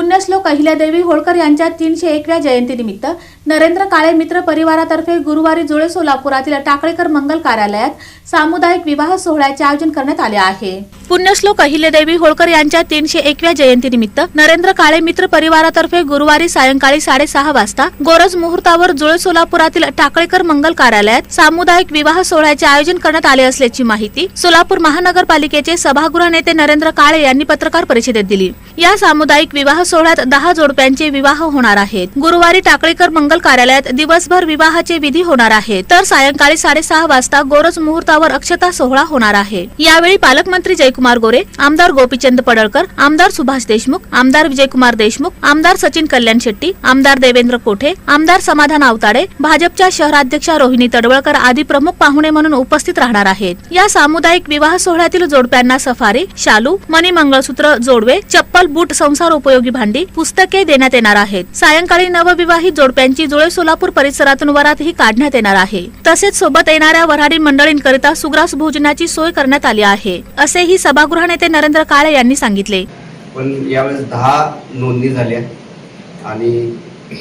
पुण्यश्लोक अहिल्यादेवी होळकर यांच्या 301व्या जयंतीनिमित्त नरेंद्र काळे मित्र परिवारातर्फे गुरुवारी जुळे सोलापुरातील टाकळेकर मंगल कार्यालयात सामुदायिक विवाह सोहळ्याचे आयोजन करण्यात आले आहे। पुण्यश्लोक अहिल्यादेवी होळकर यांच्या 301व्या जयंतीनिमित्त नरेंद्र काळे मित्र परिवारातर्फे गुरुवारी सायंकाळी 6:30 वाजता गोरज मुहूर्तावर जुळे सोलापुरातील टाकळेकर मंगल कार्यालयात सामुदायिक विवाह सोहळ्याचे आयोजन करण्यात आले असल्याची माहिती सोलापूर महानगरपालिकेचे सभागृह नेते नरेंद्र काळे यांनी पत्रकार परिषदेत दिली। या सामुदायिक विवाह सोहळ्यात 10 जोडप्यांचे विवाह होणार आहेत। गुरुवारी टाकळेकर मंगल कार्यालयात दिवसभर विवाहाचे विधी होणार आहेत, तर सायंकाळी 6:30 वाजता गोरज मुहूर्तावर अक्षता सोहळा होणार आहे। यावेळी पालकमंत्री जयकुमार गोरे, आमदार गोपीचंद पडळकर, आमदार सुभाष देशमुख, आमदार विजयकुमार देशमुख, आमदार सचिन कल्याण शेट्टी, आमदार देवेंद्र कोठे, आमदार समाधान आवताडे, भाजपच्या शहराध्यक्षा रोहिणी तडवळकर आदी प्रमुख पाहुणे म्हणून उपस्थित राहणार आहेत। या सामुदायिक विवाह सोहळ्यातील जोडप्यांना सफारी, शालू, मणी मंगळसूत्र, जोडवे, चप्पल, बूट, संसार उपयोगी भांडी, पुस्तके देण्यात येणार आहेत। सायंकाळी नवविवाहित जोडप्यांची जुळे सोलापूर परिसरातून वरातही काढण्यात येणार आहे। तसेच सोबत येणाऱ्या वऱ्हाडी मंडळींकरिता सुग्रास भोजनाची सोय करण्यात आली आहे, असेही सभागृह नेते नरेंद्र काळे यांनी सांगितले। पण यावेळेस 10 नोंदणी झाल्या आणि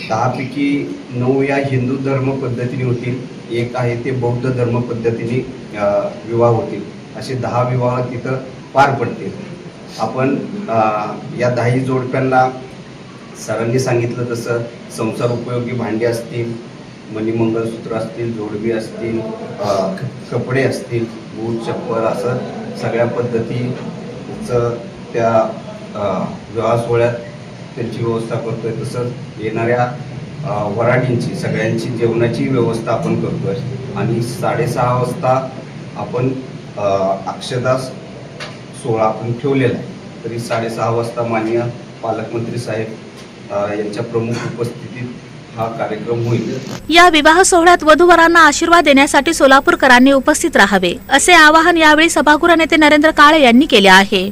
10 पैकी 9 या हिंदू धर्म पद्धतीने होतील, एक आहे ते बौद्ध धर्म पद्धतीने विवाह होतील। असे 10 विवाह तिथं पार पडतील। आपण या 10 जोडप्यांना सरांनी सांगितलं तसं संसार उपयोगी भांडी असतील, मणी मंगळसूत्र असतील, जोडवी असतील, कपडे असतील, बूट, चप्पल असं सगळ्या पद्धतीचं त्या विवाह सोहळ्यात त्यांची व्यवस्था करतोय। तसंच येणाऱ्या वराडींची सगळ्यांची जेवणाची व्यवस्था आपण करतोय आणि 6:30 वाजता आपण अक्षता सोहळा आपण ठेवलेला आहे। तरी 6:30 वाजता माननीय पालकमंत्री साहेब यांच्या प्रमुख उपस्थितीत हा कार्यक्रम होईल। या विवाह सोहळ्यात वधूवरांना आशीर्वाद देण्यासाठी सोलापूरकरांनी उपस्थित राहावे, असे आवाहन यावेळी सभागृह नेते नरेंद्र काळे यांनी केले आहे।